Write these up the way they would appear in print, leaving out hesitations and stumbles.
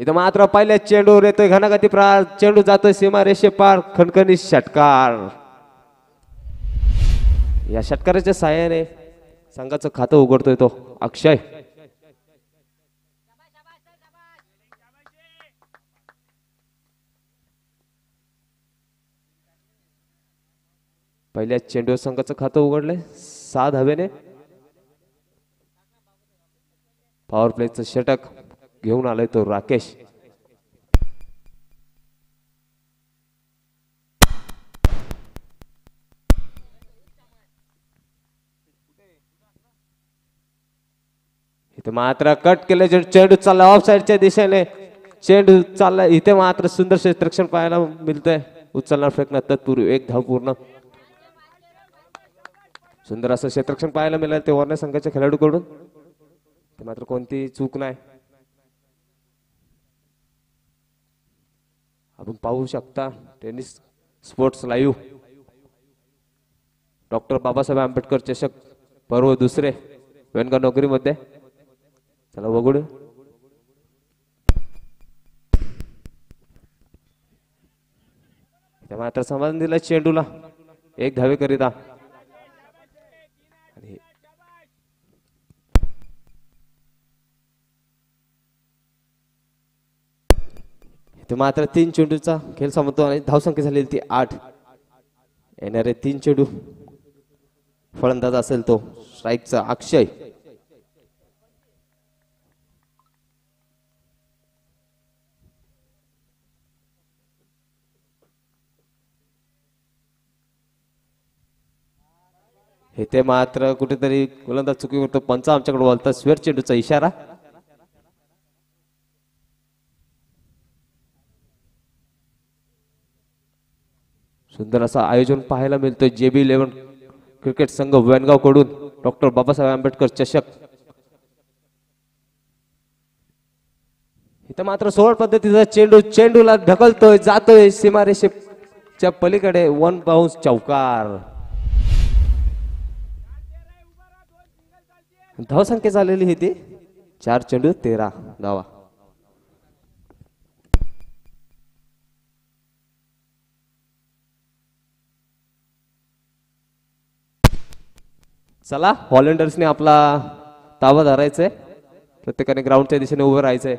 इथं मात्र पहिल्या चेंडूवर येतोय घनागती प्रहार, चेंडू जातोय सीमा रेषे पार, खणखणीत षटकार. या षटकाराच्या साहाय्याने संघाचं खातं उघडतोय तो अक्षय. पहिल्या चेंडूवर संघाचं खातं उघडलंय 6 धावेने. पॉवर प्लेचं षटक घेऊन आलाय तो राकेश. इथे मात्र कट केले, चेंडू चालला ऑफ साइडच्या दिशेने, चेंडू चालला. इथे मात्र सुंदर क्षेत्ररक्षण पाहायला मिळतंय. उचलणार फेकणार तत्पूर्वी 1 धाव पूर्ण. सुंदर असं क्षेत्ररक्षण पाहायला मिळालं ते वरण्या संघाच्या खेळाडूकडून. ते मात्र कोणती चूक नाही. आपण पाहू शकता tennis sports live. Doctor Babasaheb Ambedkar चषक पर्व 2 वेणगाव नगरीमध्ये. चला बघू. मात्र समाधान दिलं चेंडूला 1 धावे करिता. इथे मात्र 3 चेंडूचा खेळ संपतो आणि धावसंख्या झालेली ती 8. येणारे 3 चेंडू फलंदाज असेल तो स्ट्राईकचा अक्षय. इथे मात्र कुठेतरी गोलंदाज चुकी करतो. पंच आमच्याकडे बोलतात स्वेर चेंडूचा इशारा. सुंदर असं आयोजन पाहायला मिळतोय JB11 क्रिकेट संघ वेणगाव कडून. डॉक्टर बाबासाहेब आंबेडकर चषक. इथं मात्र सोहळ पद्धतीचा चेंडू, चेंडूला ढकलतोय, जातोय सीमारेषेच्या पलीकडे. 1 बाउन्स चौकार. धावसंख्या झालेली ही ती 4 चेंडू 13 धावा. चला व्हॉलेंटियर्सने आपला ताबा धरायचंय. प्रत्येकाने ग्राउंडच्या दिशेने उभं राहायचंय.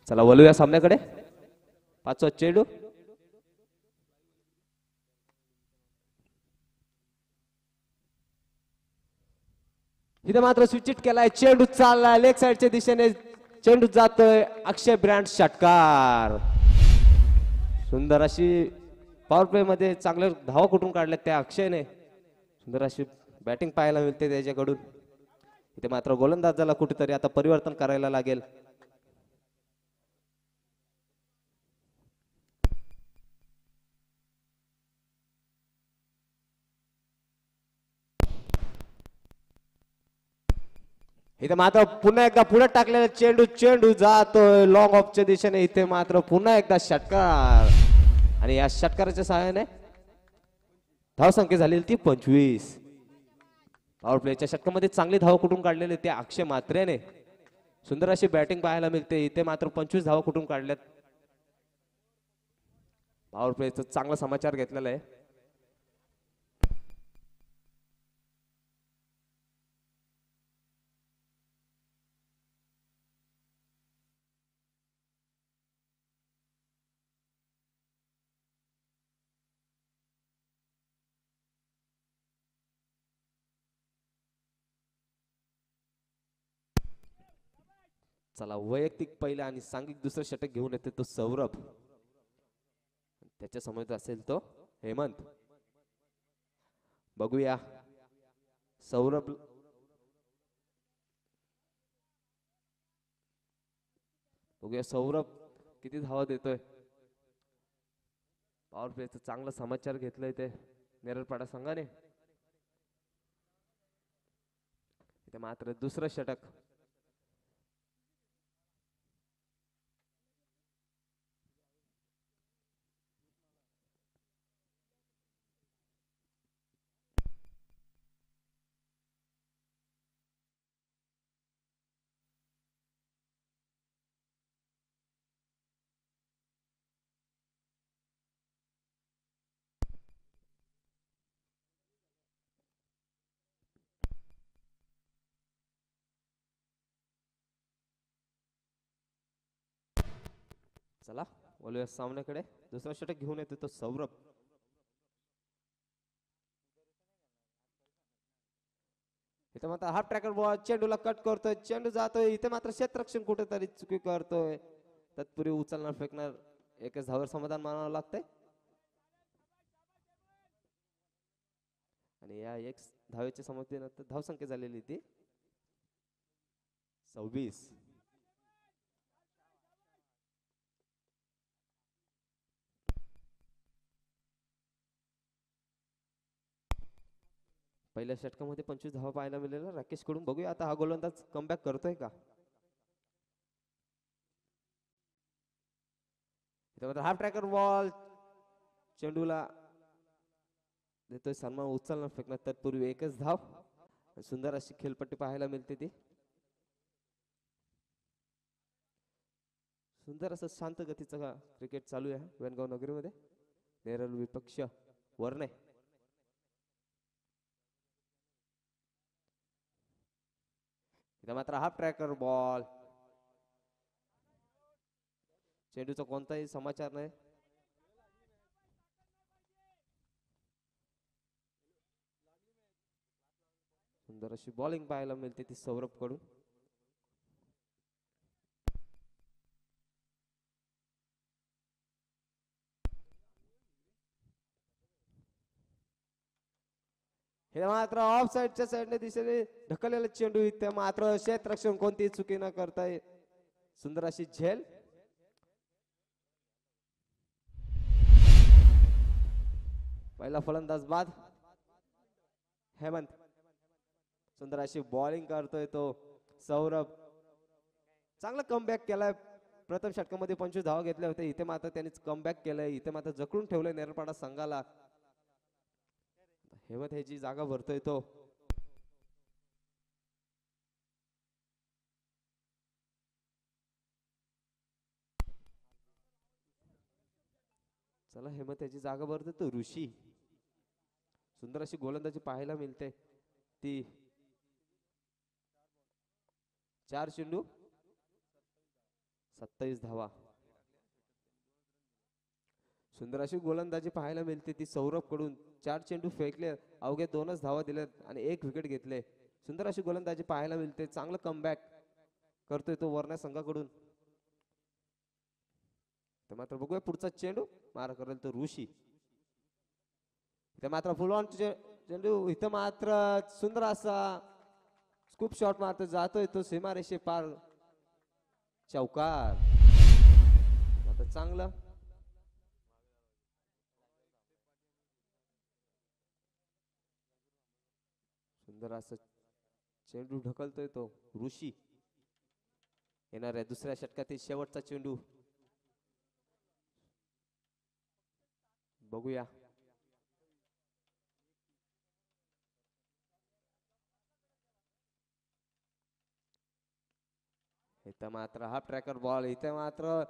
चला वळूया सामन्याकडे. 5वा चेंडू. इथे मात्र स्विच केलाय, चेंडू चाललाय लेग साइडच्या दिशेने, चेंडू जातोय अक्षय ब्रँड षटकार. सुंदर अशी पॉवर प्ले मध्ये चांगल्या धावा कुठून काढल्या त्या अक्षयने. सुंदर अशी बॅटिंग पाहायला मिळते त्याच्याकडून. इथे मात्र गोलंदाजाला कुठेतरी आता परिवर्तन करायला लागेल. इथे मात्र पुन्हा एकदा पुढे टाकलेला चेंडू, चेंडू जातोय लॉंग ऑफच्या दिशेने. इथे मात्र पुन्हा एकदा षटकार आणि या षटकाराच्या सहाय्याने धावसंख्या झालेली ती 25. पॉवर प्लेच्या षटकामध्ये चांगली धाव कुठून काढलेली त्या अक्षय मात्रेने. सुंदर अशी बॅटिंग पाहायला मिळते. इथे मात्र 25 धावा कुठून काढल्यात. पॉवर प्लेचा चांगला समाचार घेतलेला आहे. चला वैयक्तिक पहिला आणि सांघिक दुसरं षटक घेऊन येते तो सौरभ. त्याच्या समोर असेल तो हेमंत. बघूया सौरभ किती धावा देतोय. पॉवर प्लेचं चांगला समाचार घेतलंय ते नेरळपाडा संघाने. इथे मात्र दुसरं षटक. चला बोलूया सामन्याकडे. दुसरा षटक घेऊन येतो तो सौरभ. इथे मात्र हाफ ट्रॅकर बॉल चेंडूला कट करतोय, चेंडू जातोय. इथे मात्र क्षेत्ररक्षण कुठेतरी चुकी करतोय. तत्पूर्वी उचलणार फेकणार एकच धावर समाधान मानावं लागतंय. आणि या एक धावेच्या समाप्तीनंतर धावसंख्या झालेली ती 26. पहिल्या षटकामध्ये 25 धावा पाहायला मिळालेला राकेश कडून. बघूया आता हा गोलंदाज कमबॅक करतोय का. हाफ ट्रॅकर बॉल चेंडूला देतोय सन्मान, उचलणार फेकणार. तत्पूर्वी एकच धाव. सुंदर अशी खेळपट्टी पाहायला मिळते ती. सुंदर असं शांत गतीचं क्रिकेट चालू आहे वेणगाव नगरीमध्ये. नेरळ विपक्ष वरणे. इथं मात्र हाफ ट्रॅकर बॉल चेंडूचा कोणताही समाचार नाही. सुंदर अशी बॉलिंग पाहायला मिळते ती सौरभ कडून. हे मात्र ऑफ साइडच्या साइडने दिसेल ढकललेला चेंडू. इथे मात्र क्षेत्ररक्षण कोणतीही चुकी न करताय सुंदर अशी झेल. पहिला फलंदाज बाद हेमंत. सुंदर अशी बॉलिंग करतोय तो सौरभ. चांगला कमबॅक केलाय. प्रथम षटकामध्ये 25 धावा घेतल्या होत्या. इथे मात्र त्यांनी कमबॅक केलंय. इथे मात्र जखडून ठेवलंय नेरळपाडा संघाला. हेमंत ह्याची जागा भरतोय तो. चला हेमंत ह्याची जागा भरतोय तो ऋषी. सुंदर अशी गोलंदाजी पाहायला मिळते ती. 4 चेंडू 27 धावा. सुंदर अशी गोलंदाजी पाहायला मिळते ती सौरभ कडून. 4 चेंडू फेकले, अवघे 2च धावा दिल्यात आणि 1 विकेट घेतले. सुंदर अशी गोलंदाजी पाहायला मिळते. चांगलं कमबॅक करतोय तो वरण्या संघाकडून. तर मात्र बघूया पुढचा चेंडू मारा करेल तो ऋषी. इथे मात्र फुल ऑन चेंडू. इथं मात्र सुंदर असा स्कूप शॉट मारतो, जातोय तो सीमारेषे पार. चौकार. आता चांगलं सुंदर असं चेंडू ढकलतोय तो ऋषी. येणाऱ्या दुसऱ्या षटकातील शेवटचा चेंडू बघूया. इथं मात्र हाफ ट्रॅकर बॉल. इथे मात्र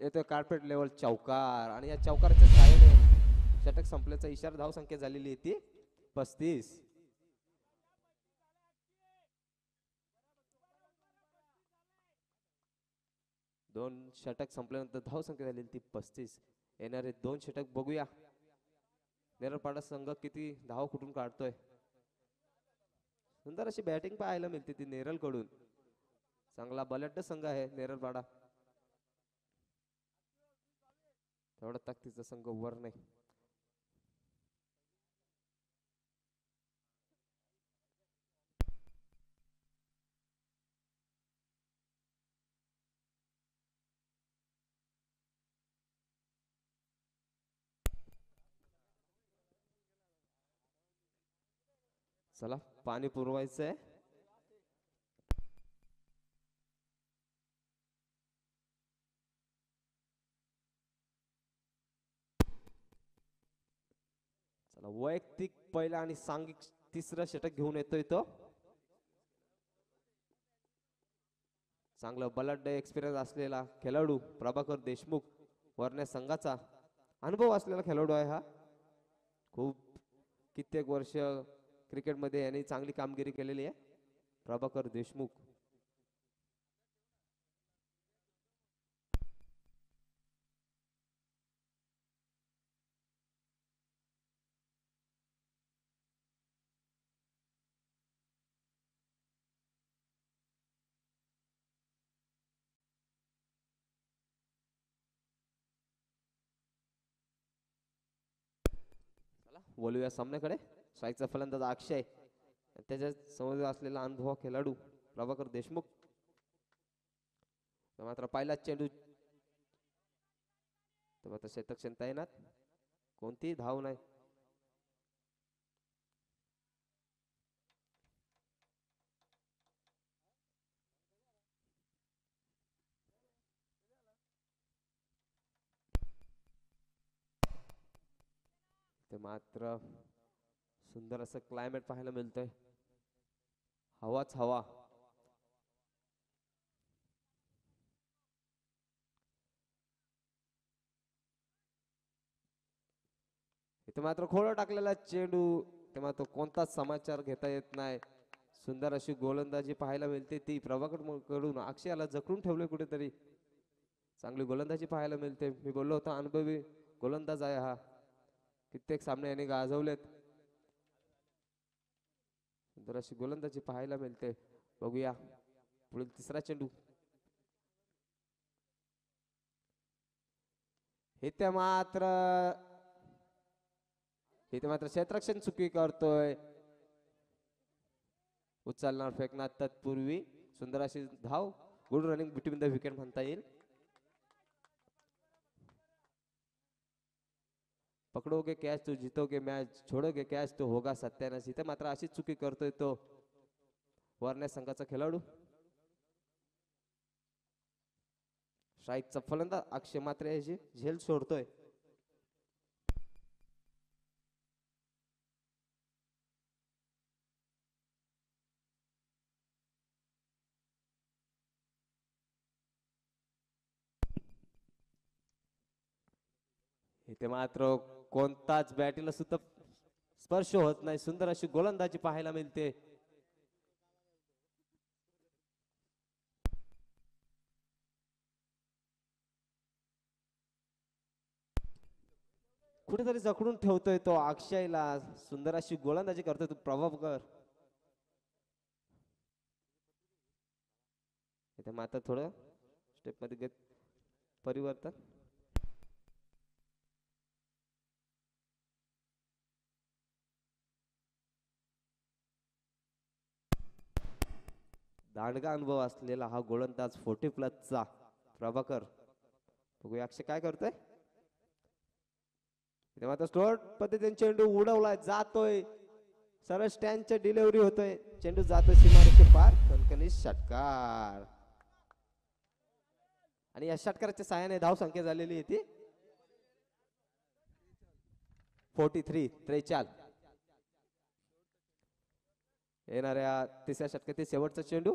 येतोय कार्पेट लेवल चौकार. आणि या चौकाराच्या सहाय्याने षटक संपल्याचा इशारा धाव संख्या झालेली आहे ती 35. दोन षटक संपल्यानंतर धाव संख्या झालेली ती 35. येणारे 2 षटक बघूया. नेरळपाडा संघ किती धाव कुठून काढतोय. सुंदर अशी बॅटिंग पाहायला मिळते ती नेरळ कडून. चांगला बलट संघ आहे नेरळपाडा. तेवढा ताकदीचा संघ वर नाही. चला पाणी पुरवायचंय. चला वैयक्तिक पहिला आणि सांघिक तिसरं षटक घेऊन येतोय तो. चांगलं बलाढ्य एक्सपिरियन्स असलेला खेळाडू प्रभाकर देशमुख. वरण्या संघाचा अनुभव असलेला खेळाडू आहे हा. खूप कित्येक वर्ष क्रिकेटमध्ये यांनी चांगली कामगिरी केलेली आहे प्रभाकर देशमुख. वळूया सामन्याकडे. स्ट्राईकचा फलंदाज अक्षय, त्याच्या समोर असलेला अनुभव खेळाडू प्रभाकर देशमुख. मात्र पहिला चेंडू क्षेत्ररक्षण तैनात, कोणती धाव नाही. ते मात्र सुंदर असं क्लायमेट पाहायला मिळतंय, हवाच हवा. इथे मात्र खोडा टाकलेला चेंडू, तेव्हा तो कोणताच समाचार घेता येत नाही. सुंदर अशी गोलंदाजी पाहायला मिळते, ती प्रभाकर कडून अक्षयाला जखडून ठेवले कुठेतरी. चांगली गोलंदाजी पाहायला मिळते. मी बोललो होतो अनुभवी गोलंदाज आहे हा, कित्येक सामने याने गाजवलेत. सुंदर अशी गोलंदाजी पाहायला मिळते. बघूया पुढील तिसरा चेंडू. इथे मात्र क्षेत्ररक्षण चुकी करतोय. उचलणार फेकणार तत्पूर्वी सुंदर अशी धाव. Good running between the wicket म्हणता येईल. पकडोगे कॅच तो जीतोगे मॅच, छोडोगे कॅच तो होगा सत्यानाश. इथे मात्र अशी चुकी करतोय तो वरण्या संघाचा खेळाडू. स्ट्राईकचा फलंदाज अक्षय मात्र याची झेल सोडतोय. इथे मात्र कोणताच बॅटीला सुद्धा स्पर्श होत नाही. सुंदर अशी गोलंदाजी पाहायला मिळते. कुठेतरी जखडून ठेवतोय तो अक्षयला. सुंदर अशी गोलंदाजी करतोय तो प्रभाकर. इथे मात्र थोडं स्टेप मध्ये परिवर्तन. दांडगा अनुभव असलेला हा गोलंदाज 40+ प्रभाकर. बघूया अक्षय काय करतोय. मात्र स्टोर पद्धतीने चेंडू उडवलाय, जातोय सरळ स्टँडच्या डिलिव्हरी होतोय. चेंडू जातोय सीमारेषे पार, कणकणी षटकार. आणि या षटकाराच्या साहाय्याने धाव संख्या झालेली आहे ती 43. येणाऱ्या तिसऱ्या षटकातील शेवटचा चेंडू.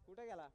कुठे गेला.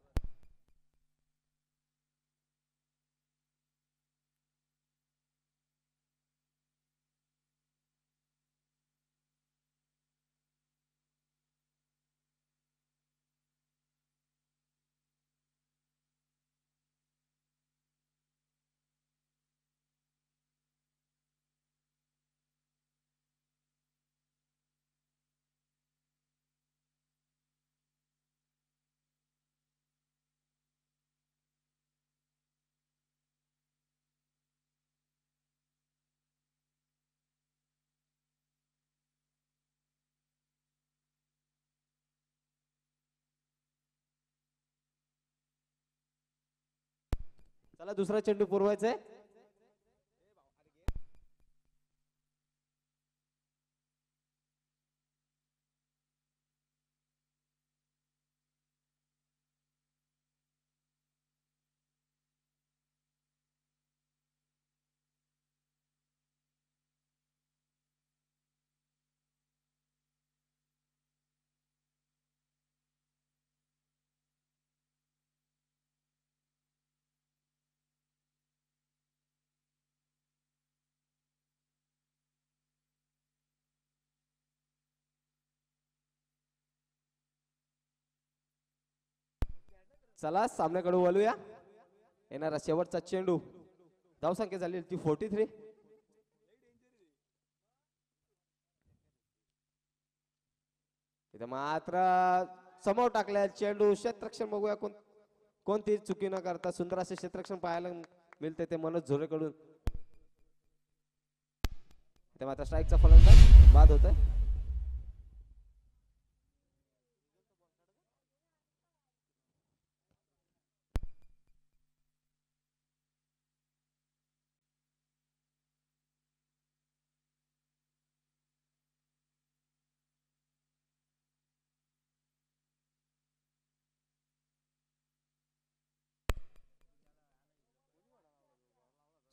चला दुसरा चेंडू पुरवायचा आहे. चला सामन्याकडे वळूया. येणारा शेवटचा चेंडू. धावसंख्या झाली ती 43. इथे मात्र समोर टाकलाय चेंडू. क्षेत्ररक्षण बघूया कोणती चुकी न करता सुंदर असे क्षेत्ररक्षण पाहायला मिळते ते मनोज झोरेकडून. इथे मात्र स्ट्राईकचा फलंदाज बाद होतोय.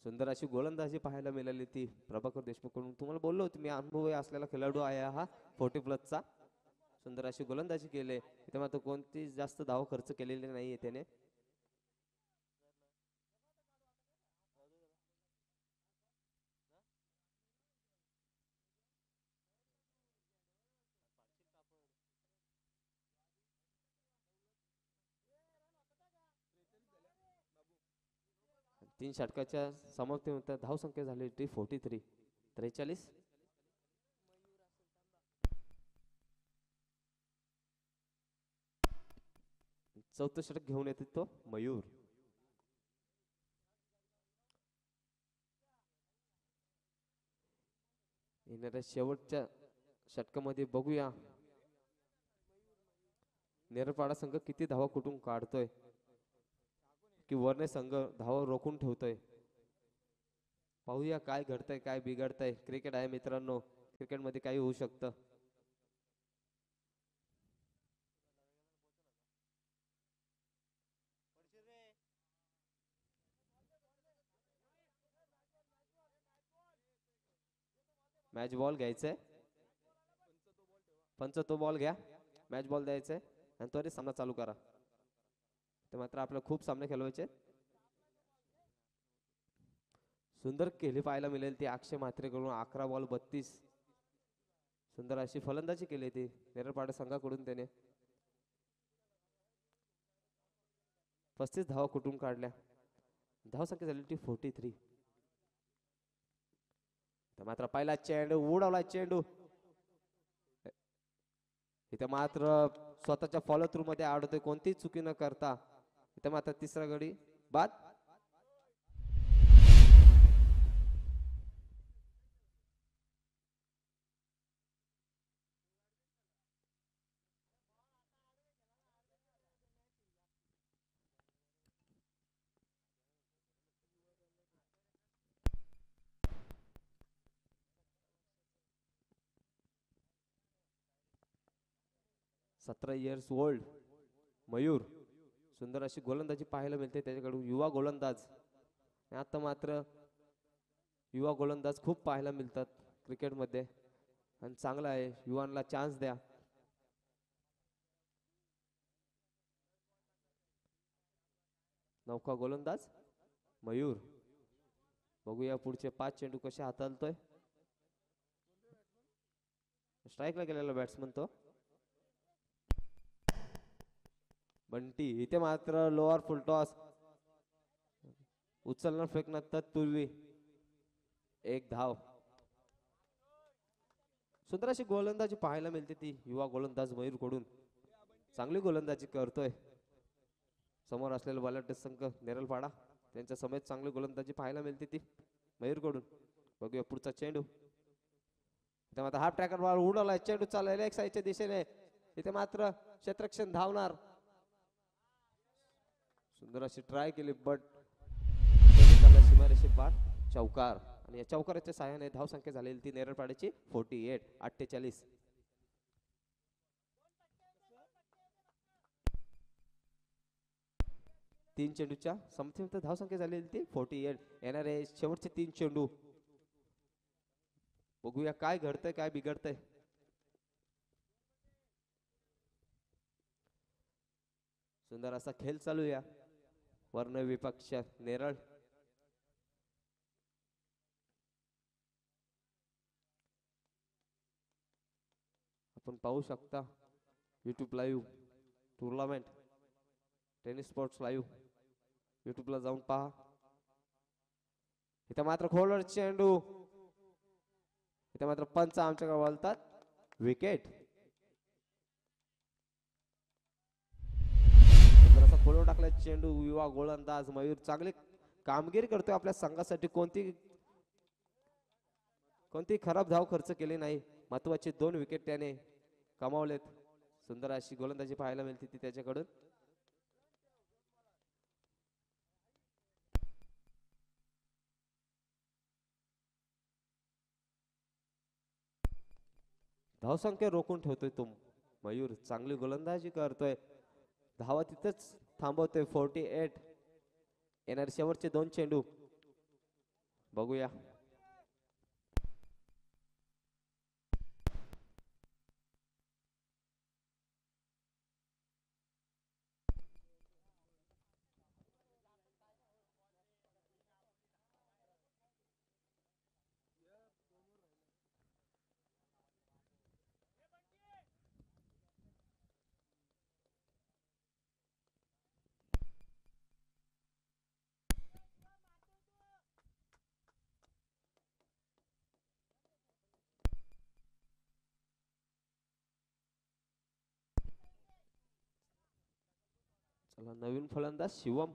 सुंदर अशी गोलंदाजी पाहायला मिळाली ती प्रभाकर देशमुख कडून. तुम्हाला बोललो होतो मी, अनुभव असलेला खेळाडू आहे हा 40+चा. सुंदर अशी गोलंदाजी केले. इथे मात्र कोणती जास्त धाव खर्च केलेली नाहीये त्याने. तीन षटकाच्या समाप्तीनंतर धावसंख्या झाली ती 43. 43. चौथं षटक घेऊन येते तो मयूर. येणाऱ्या शेवटच्या षटकामध्ये बघूया नेरळपाडा संघ किती धावा कुठून काढतोय की वरने संघ धावा रोखून ठेवतोय. पाहूया काय घडतंय काय बिघडतंय. क्रिकेट आहे मित्रांनो, क्रिकेटमध्ये काही होऊ शकतं. मॅच बॉल घ्यायचंय. पंच तो बॉल घ्या. मॅच बॉल द्यायचंय आणि त्वरित सामना चालू करा. ते मात्र आपल्याला खूप सामने खेळवायचे. सुंदर केली पाहायला मिळेल ती अक्षय म्हात्रेकडून. 11 बॉल 32. सुंदर अशी फलंदाजी केली ती नेरळपाडा संघाकडून. त्याने 35 धावा कुठून काढल्या. धावसंख्या झाली ती 43. मात्र पहिला चेंडू उडवला. चेंडू इथे मात्र स्वतःच्या फॉलो थ्रू मध्ये आडवतोय कोणतीही चुकी न करता. इथे मात्र तिसरा गडी बाद. सतरा इयर्स ओल्ड मयूर. सुंदर अशी गोलंदाजी पाहायला मिळते त्याच्याकडून. युवा गोलंदाज. आता मात्र युवा गोलंदाज खूप पाहायला मिळतात क्रिकेटमध्ये आणि चांगला आहे. युवांना चान्स द्या. नौका गोलंदाज मयूर. बघूया पुढचे 5 चेंडू कसे हाताळतोय. स्ट्राईकला गेलेला बॅट्समन तो बंटी. इथे मात्र लोअर फुल टॉस. उचलणं फेकणं तत्पूर्वी एक धाव. सुंदर अशी गोलंदाजी पाहायला मिळते ती युवा गोलंदाज मयूर कडून. चांगली गोलंदाजी करतोय. समोर असलेला बलाढ्य संघ नेरळपाडा त्यांच्या समेत चांगली गोलंदाजी पाहायला मिळते ती मयूर कडून. बघूया पुढचा चेंडू. इथे मात्र हाफ ट्रॅकर बॉल उडवलाय. चेंडू चाललाय लेग साईडच्या दिशेने. इथे मात्र क्षेत्ररक्षण धावणार. सुंदर अशी ट्राय केली बट सीमारेषे पार. चौकार आणि या चौकाराच्या साहाय्याने धावसंख्या झालेली ती नेरळपाड्याची 48. 48. 3 चेंडूच्या समथिंग धावसंख्या झालेली ती 48. येणारे शेवटचे 3 चेंडू. बघूया काय घडतंय काय बिघडतंय. सुंदर असा खेळ चालूया वर्ण विपक्ष नेरळ. आपण पाहू शकता YouTube live tournament tennis sports live YouTube ला जाऊन पहा. इथे मात्र खोलवर चेंडू. इथे मात्र पंच आमच्याकडे बोलतात विकेट. खोलवर टाकला चेंडू. युवा गोलंदाज मयूर चांगली कामगिरी करतोय आपल्या संघासाठी. कोणती खराब धाव खर्च केली नाही. महत्वाचे 2 विकेट त्याने कमावलेत. सुंदर अशी गोलंदाजी पाहायला मिळते ती त्याच्याकडून. धावसंख्या रोखून ठेवतोय तो मयूर. चांगली गोलंदाजी करतोय. धावा तिथंच थांबवतोय. 48. येणार शेवटचे 2 चेंडू बघूया. चला नवीन फलंदाज शिवम.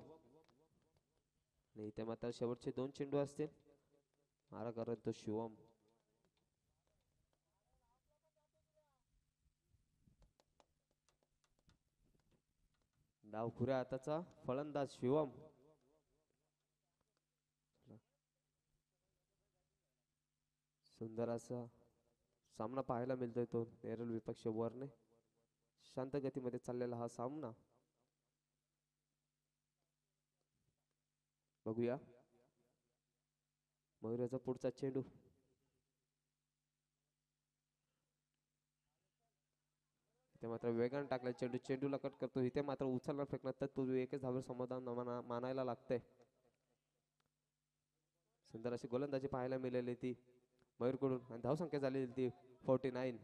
आणि इथे मात्र शेवटचे 2 चेंडू असतील. मारा करत तो शिवम. डावखुऱ्या हाताचा फलंदाज शिवम. सुंदर असा सामना पाहायला मिळतोय तो नेरळ विपक्ष वरने. शांत गतीमध्ये चाललेला हा सामना बघूया. मयुराचा पुढचा चेंडू. इथे मात्र वेगाने टाकला चेंडू. चेंडूला कट करतो. इथे मात्र उचलणार फेकणार तर तो एकच धावेर समाधान मानायला लागतंय. सुंदर अशी गोलंदाजी पाहायला मिळाली ती मयूरकडून. आणि धावसंख्या झालेली ती 49.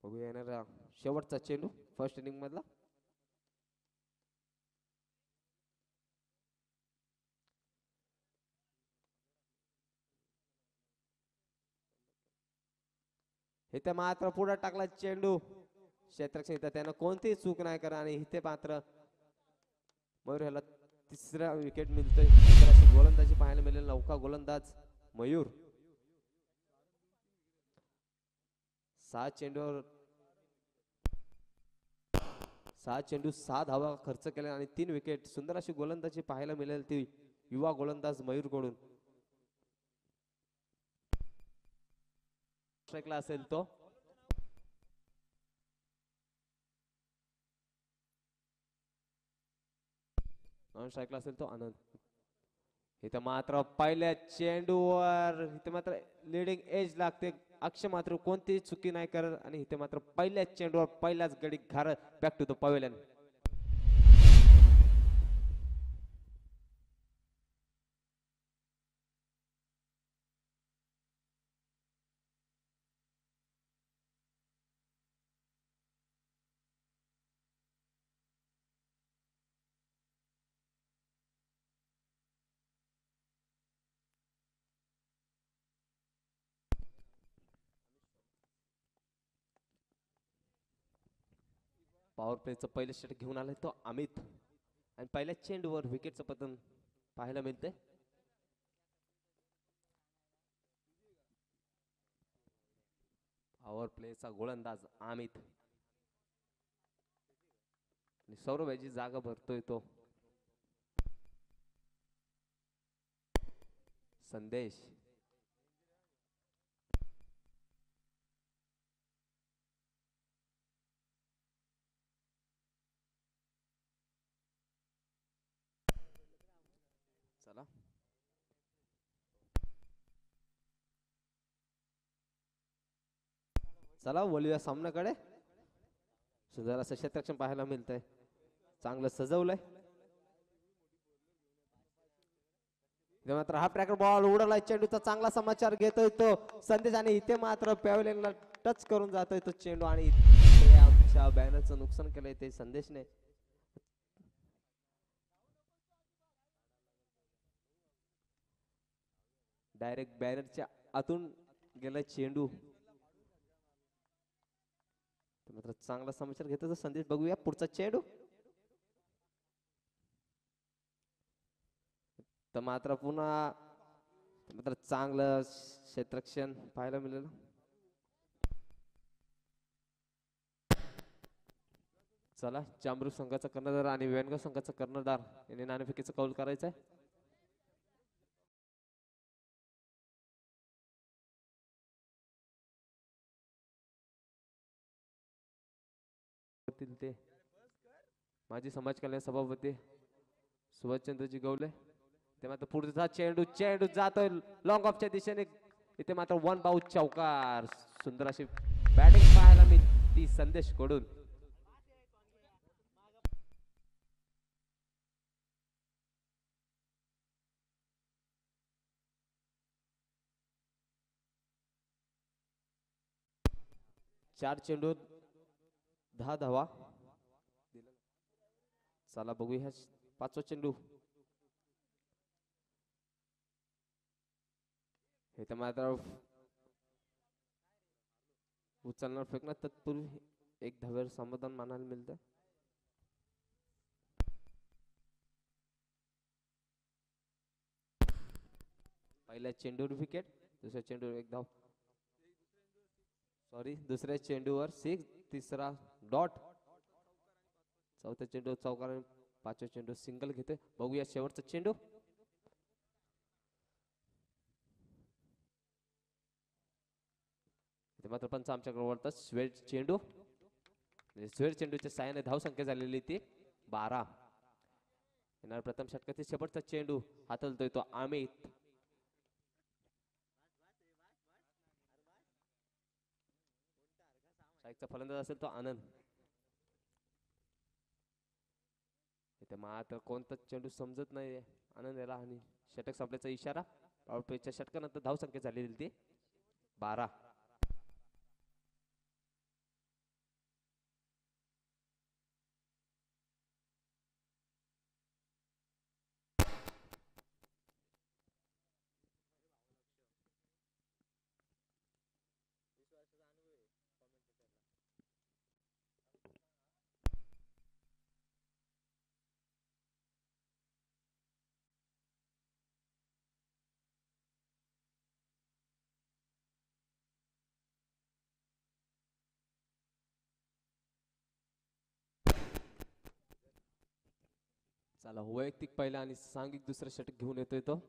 बघूया येणारा शेवटचा चेंडू फर्स्ट इनिंग मधला. इथे मात्र पुढे टाकला चेंडू. क्षेत्ररक्षण इथं त्यानं कोणतीही चूक नाही करा. आणि इथे मात्र मयूर ह्याला 3रा विकेट मिळतोय. गोलंदाजी पाहायला मिळेल नौका गोलंदाज मयूर. 6 चेंडू 6 धावा खर्च केल्या आणि 3 विकेट. सुंदर अशी गोलंदाजी पाहायला मिळेल ती युवा गोलंदाज मयूर कडून. स्ट्राइकला असेल तो. नॉन स्ट्राइकला असेल तो आनंद. इथे मात्र पहिल्या चेंडूवर इथे मात्र लिडिंग एज लागते. अक्षय मात्र कोणतीही चुकी नाही करत. आणि इथे मात्र पहिल्याच चेंडूवर पहिल्याच गडी घार back to the pavilion. Power प्लेचं पहिलं षटक घेऊन आलाय तो अमित. आणि पहिल्या चेंडूवर विकेटचं पतन पाहायला मिळते. पॉवर प्लेचा गोलंदाज अमित. आणि सौरभ याची जागा भरतोय तो संदेश. चला चला वळूया सामन्याकडे. सुंदर असं क्षेत्ररक्षण पाहायला मिळतंय. चांगलं सजवलंय. मात्र हा ट्रॅकर बॉल उडवलाय. चेंडूचा चांगला समाचार घेतोय तो संदेश. आणि इथे मात्र पॅव्हलियनला टच करून जातोय तो चेंडू. आणि आमच्या बॅनरचं नुकसान केलंय ते संदेशने. डायरेक्ट बॅनरच्या आतून गेलाय चेंडू. मात्र चांगला समाचार घेतो संदेश. बघूया पुढचा चेंडू. तर मात्र पुन्हा मात्र चांगलं क्षेत्ररक्षण पाहायला मिळेल. चला जांभरूक संघाचा कर्णधार आणि वेणगाव संघाचा कर्णधार यांनी नाणेफेकीचं कौल करायचं आहे. ते माजी समाज कल्याण सभापती सुभाषचंद्रजी गवले. ते मात्र पुढचा चेंडू चेंडू जातोय लॉंग ऑफच्या दिशेने. इथे मात्र वन बाउट चौकार. सुंदर अशी बॅटिंग पाहायला मी ती संदेश कडून. चार चेंडू 10 धावा. चला बघूया पाचवा चेंडू. हे तर मात्र उचलणार फेकणार तत्पूर्वी एक धाव्यावर समाधान मानायला मिळतं. पहिल्या चेंडूवर विकेट. दुसऱ्या चेंडूवर एक धाव. सॉरी दुसऱ्या चेंडूवर 6. तिसरा डॉट. चौथ्या चेंडू चौकार. पाचव्या चेंडू सिंगल घेते. बघूया शेवटचा चेंडू. मात्र पंच आमच्याकडे वळतात. स्वेट चेंडू. स्वेट चेंडूच्या साहाय्याने धाव संख्या झालेली ती 12. येणार प्रथम षटकातील शेवटचा चेंडू हाताळतोय तो अमित. चा फलंदाज असेल तो आनंद. इथे मात्र कोणता चेंडू समजत नाहीये आनंद याला आणि षटक संपल्याचा इशारा. पॉवर प्लेच्या षटकानंतर धाव संख्या झालेली ती 12. चला वैयक्तिक पहिला आणि सांघिक दुसरा षटक घेऊन येतोय तो.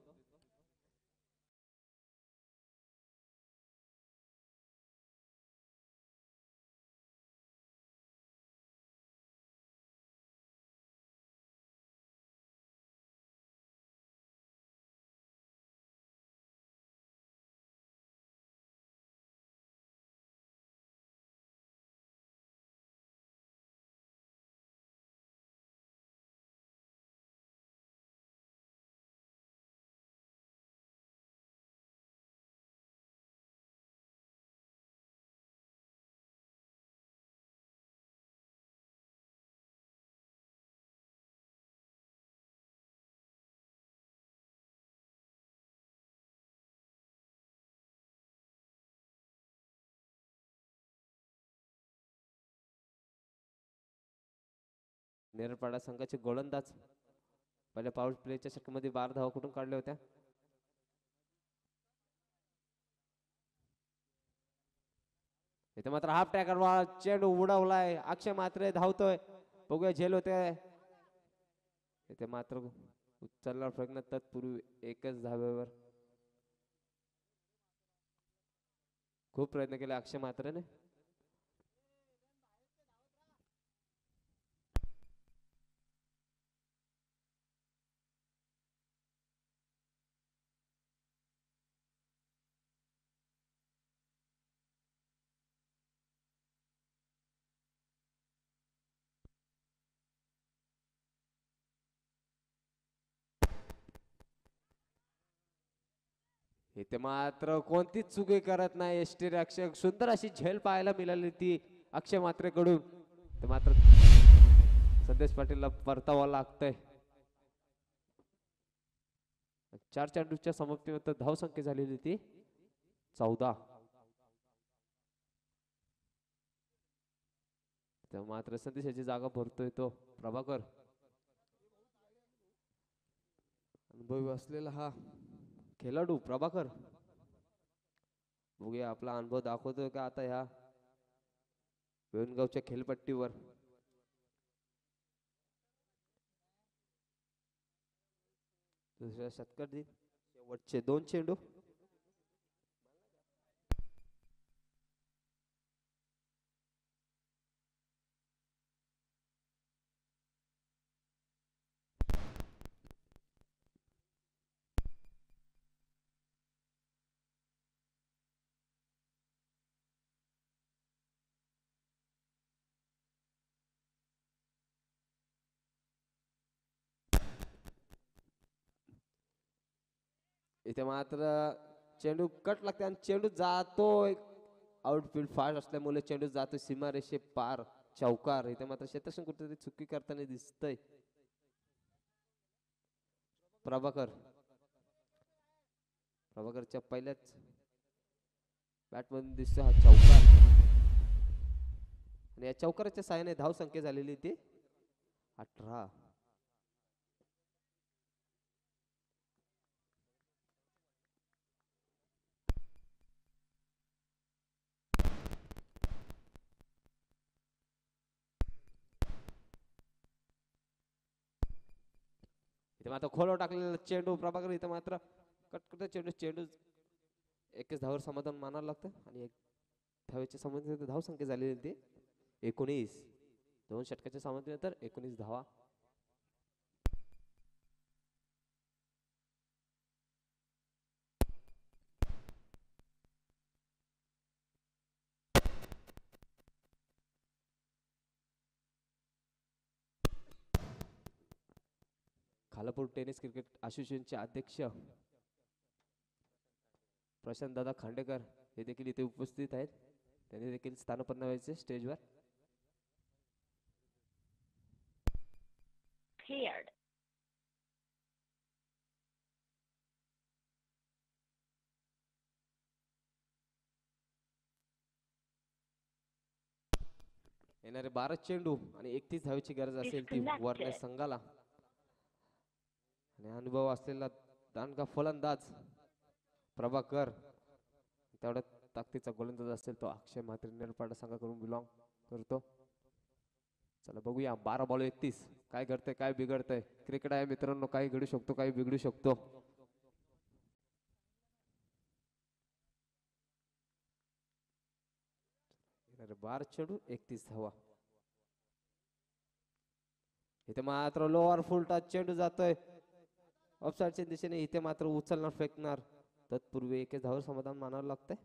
नेरळपाडा संघाचे गोलंदाज पहिल्या पॉवर प्लेच्या षटकामध्ये 12 धावा कुठून काढल्या होत्या. इथे मात्र हाफ टॅकर चेंडू उडवलाय. अक्षय मात्र धावतोय. बघूया झेल होते. इथे मात्र उचलणार प्रयत्न तत्पूर्वी एकच धाव्यावर. खूप प्रयत्न केले अक्षय मात्रने. इथे मात्र कोणतीच चुकी करत नाही एसटी रक्षक. सुंदर अशी झेल पाहायला मिळाली ती अक्षय मात्रेकडून. ते मात्र संदेश पाटीलला परतावा लागतंय. 4 चेंडूच्या समाप्तीनंतर धाव संख्या झालेली ती 14. मात्र संदेशाची जागा भरतोय तो प्रभाकर. अनुभवी असलेला हा खेळाडू प्रभाकर, बघूया आपला अनुभव दाखवतोय का आता ह्या वेणगावच्या खेळपट्टीवर. दुसऱ्या षटकातील शेवटचे 2 चेंडू. इथे मात्र चेंडू कट लागते आणि चेंडू जातोय आउटफील्ड फास्ट असल्यामुळे चेंडू जातो सीमारेषे पार, चौकार. इथे मात्र क्षेत्ररक्षण कुठेतरी चुकी करताना दिसतंय प्रभाकर. प्रभाकरच्या पहिल्याच बॅट मधून दिसतो हा चौकार आणि या चौकाराच्या साहाय्याने धाव संख्या झालेली ती 18. इथे मात्र खोलवर टाकलेला चेंडू प्रभाकर. इथे मात्र कटकट चेंडू चेंडू एकच धावावर समाधान मानावं लागतं आणि एक धावेच्या संबंधित धाव संख्या झालेली ती 19. 2 षटकाच्या सामन्यानंतर 19 धावा. खालापूर टेनिस क्रिकेट असोसिएशनचे अध्यक्ष प्रशांत दादा खांडेकर हे देखील इथे उपस्थित आहेत. त्यांनी देखील स्थानापन्न व्हायचे स्टेजवर. येणारे 12 चेंडू आणि 31 धावेची गरज असेल ती वरल्या संघाला. आणि अनुभव असलेला दांडगा फलंदाज प्रभाकर, तेवढा ताकदीचा गोलंदाज असेल तो अक्षय म्हात्रे नेरपाडा संघाकडून बिलॉंग करतो. चला बघूया 12 बॉल 31 काय घडतंय काय बिघडतंय. क्रिकेट आहे मित्रांनो, काही घडू शकतो काही बिघडू शकतो. येणारे 12 चेंडू 31 धावा. इथे मात्र लोअर फुल टच चेंडू जातोय ऑफसाईडच्या दिशेने. इथे मात्र उचलणार फेकणार तत्पूर्वी एकच धावर समाधान मानावं लागतंय.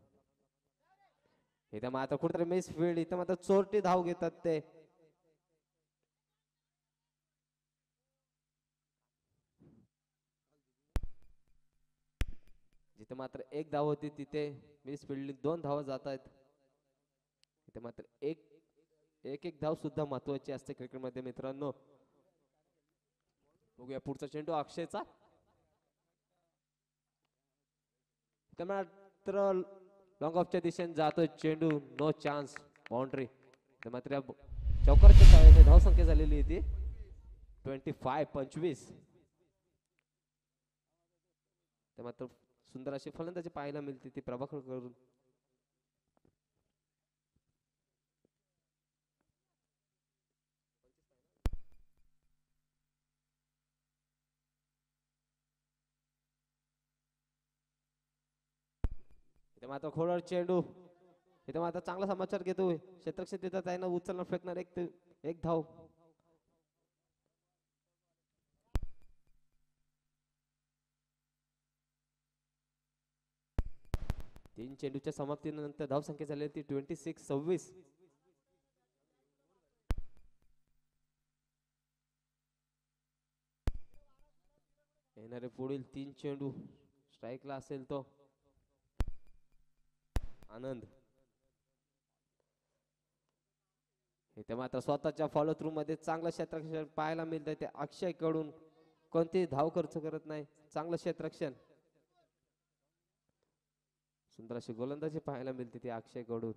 इथे मात्र कुठेतरी मिस फील्ड. इथे मात्र चोरटी धाव घेतात ते. जिथे मात्र 1 धाव होती तिथे मिस फील्डिंग 2 धावा जात आहेत. इथे मात्र एक धाव सुद्धा महत्वाची असते क्रिकेट मध्ये मित्रांनो. बघूया पुढचा चेंडू अक्षयचा. मात्र लॉंग ऑफच्या दिशेने जातोय चेंडू. No chance boundary. मात्र चौकारच्या साहाय्याने धाव संख्या झालेली ती 25. मात्र सुंदर अशी फलंदाजी पाहायला मिळते ती प्रभाकर करून. इथे मात्र खोलवर चेंडू. इथे मात्र चांगला समाचार घेतोय क्षेत्ररक्षण तिथं त्यानं उचलणार फेकणार एक धाव. तीन चेंडूच्या समाप्तीनंतर धाव संख्या झाली ती 26. येणारे पुढील 3 चेंडू स्ट्राईकला असेल तो आनंद. इथे मात्र स्वतःच्या फॉलो थ्रू मध्ये चांगलं क्षेत्ररक्षण पाहायला मिळतंय ते अक्षय कडून. कोणतेही धाव खर्च करत नाही, चांगलं क्षेत्ररक्षण. सुंदर अशी गोलंदाजी पाहायला मिळते ती अक्षय कडून.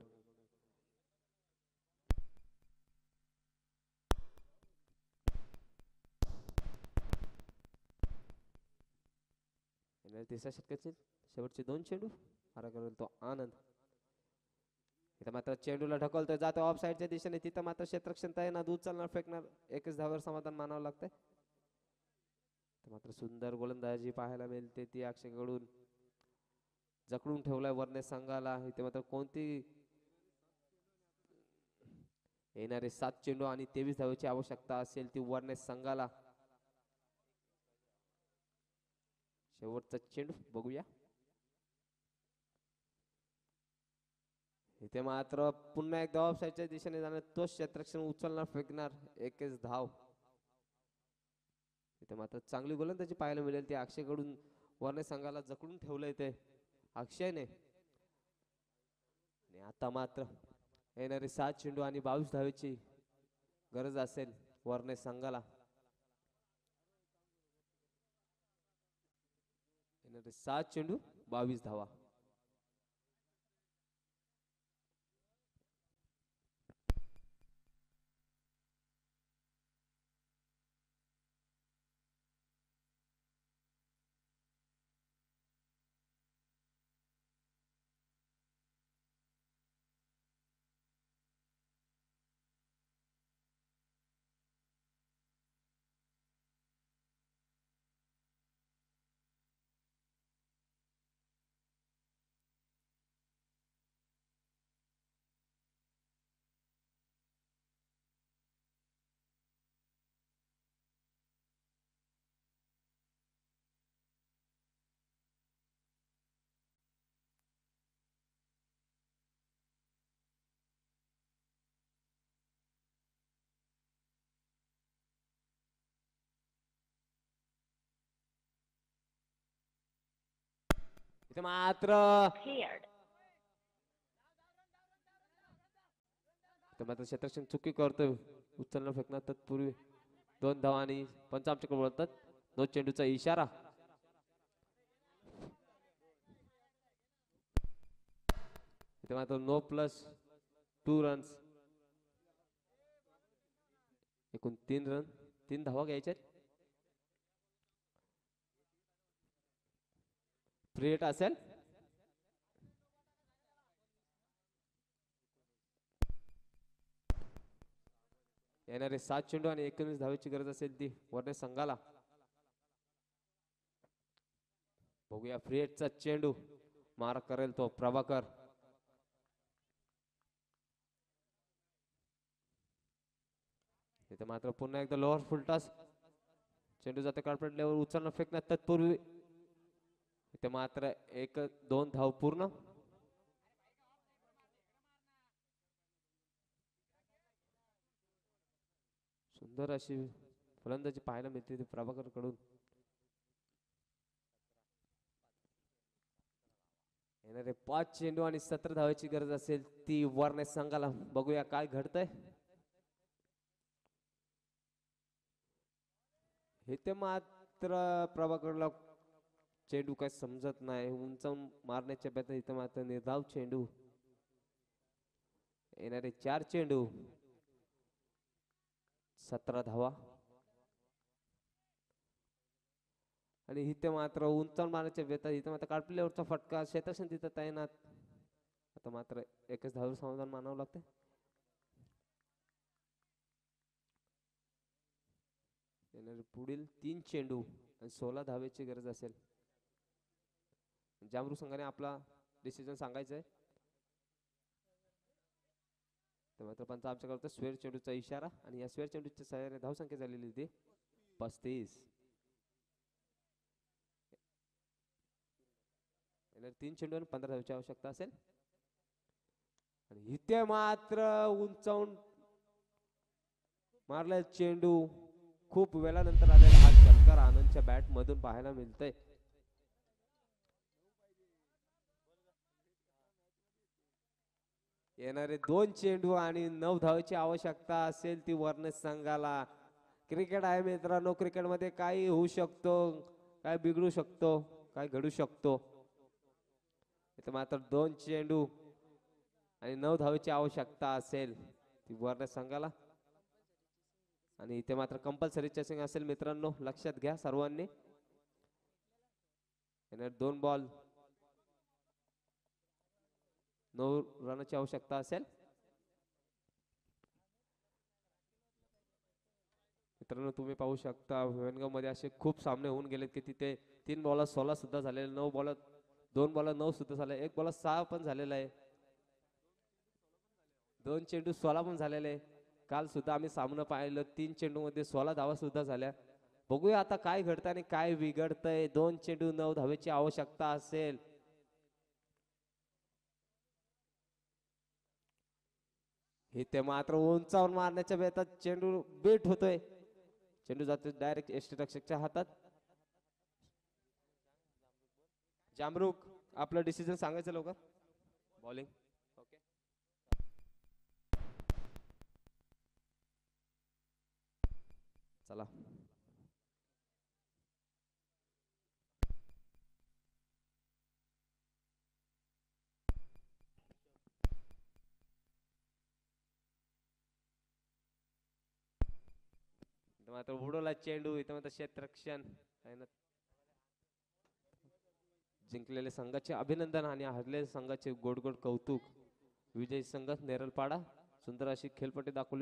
तिसऱ्या षटकाचे शेवटचे 2 चेंडू मारा करेल तो आनंद. इथं मात्र चेंडूला ढकलतोय जातो ऑफ साईडच्या दिशेने. तिथं मात्र क्षेत्ररक्षण तैनात उचलणार फेकणार एकच धावावर समाधान मानावं लागतंय. मात्र सुंदर गोलंदाजी पाहायला मिळते ती अक्षयकडून. जखडून ठेवलाय वर्णे संघाला. इथे मात्र कोणती येणारे 7 चेंडू आणि 23 धावांची आवश्यकता असेल ती वर्णे संघाला. शेवटचा चेंडू बघूया. इथे मात्र पुन्हा एकदा ऑफ साईडच्या दिशेने जाणार तो क्षेत्ररक्षण उचलणार फेकणार एकच धाव. इथे मात्र चांगली गोलंदाजी पाहायला मिळेल ती अक्षयकडून. वर्णे संघाला जखडून ठेवलंय ते अक्षयने. आणि आता मात्र येणारे 7 चेंडू आणि 22 धावेची गरज असेल वर्णे संघाला. येणारे 7 चेंडू 22 धावा. इथे मात्र क्षेत्ररक्षण चुकी करतोय उचलणं फेकणार तत्पूर्वी 2 धावा आणि पंच आमच्याकडे बोलतात 2 चेंडूचा इशारा. इथे मात्र नो प्लस 2 रन्स. एकूण 3 धावा घ्यायच्या. फ्रेट असेल येणारे 7 चेंडू आणि 19 धावेची गरज असेल ती वर्णे संघाला. बघूया फ्रेटचा चेंडू मार करेल तो प्रभाकर. इथे मात्र पुन्हा एकदा लोअर फुलटॉस. चेंडू जाते कार्पेट लेवल उचलणं फेकण्यात तत्पूर्वी इथे मात्र 1-2 धाव पूर्ण. सुंदर अशी फलंदाजी पाहायला मिळते ती प्रभाकर कडून. येणारे 5 चेंडू आणि 17 धावाची गरज असेल ती वर्णे संघाला. बघूया काय घडतंय. इथे मात्र प्रभाकरला चेंडू काय समजत नाही. उंच मारण्याच्या बेतात इथे मात्र निर्धाव चेंडू. येणारे 4 चेंडू 17 धावा. आणि इथे मात्र उंचावून मारण्याच्या बेतात इथे मात्र काटप्लेवरचा फटका क्षेत्ररक्षण तिथं तैनात. आता मात्र एकच धाव समाधान मानावं लागते. येणारे पुढील 3 चेंडू आणि 16 धावेची गरज असेल. जामरू संघाने आपला डिसिजन सांगायचंय. मात्र पंच आमच्याकडे स्वेर चेंडूचा इशारा आणि या स्वेर चेंडूच्या सहाय्याने धावसंख्या झालेली होती 35. 3 चेंडू आणि 15 धावांची आवश्यकता असेल. आणि इथे मात्र उंचावून मारलेला चेंडू खूप वेळानंतर आलेला हा षटकार आनंदच्या बॅट मधून पाहायला मिळतंय. येणारे 2 चेंडू आणि 9 धावांची आवश्यकता असेल ती वर्णे संघाला. क्रिकेट आहे मित्रांनो. क्रिकेटमध्ये काही होऊ शकतो, काय बिघडू शकतो, काय घडू शकतो. इथे मात्र 2 चेंडू आणि 9 धावेची आवश्यकता असेल ती वर्णे संघाला. आणि इथे मात्र कंपल्सरी चेसिंग असेल मित्रांनो, लक्षात घ्या सर्वांनी. येणार 2 बॉल 9 रनाची आवश्यकता असेल. मित्रांनो तुम्ही पाहू शकता भुवनगाव मध्ये असे खूप सामने होऊन गेलेत की तिथे 3 बॉलात 16 सुद्धा झालेले, 9 बॉलात 2 बॉलात 9 सुद्धा झाले, 1 बॉलात 6 पण झालेला आहे, 2 चेंडू 16 पण झालेले आहे. काल सुद्धा आम्ही सामना पाहिलं 3 चेंडू मध्ये 16 धावा सुद्धा झाल्या. बघूया आता काय घडतंय आणि काय बिघडतंय. 2 चेंडू 9 धावेची आवश्यकता असेल. इथे मात्र उंचावून मारण्याच्या बेतात चेंडू बेट होतोय. चेंडू जातो डायरेक्ट यष्टीरक्षकच्या हातात. जामरुक आपलं डिसिजन सांगायचं लवकर. Bowling okay. चला इथं मात्र उडवला चेंडू. इथं मात्र क्षेत्ररक्षण जिंकलेल्या संघाचे अभिनंदन आणि हरलेल्या संघाचे गोड गोड कौतुक. विजयी संघ नेरलपाडा सुंदर अशी खेळपट्टी दाखवली.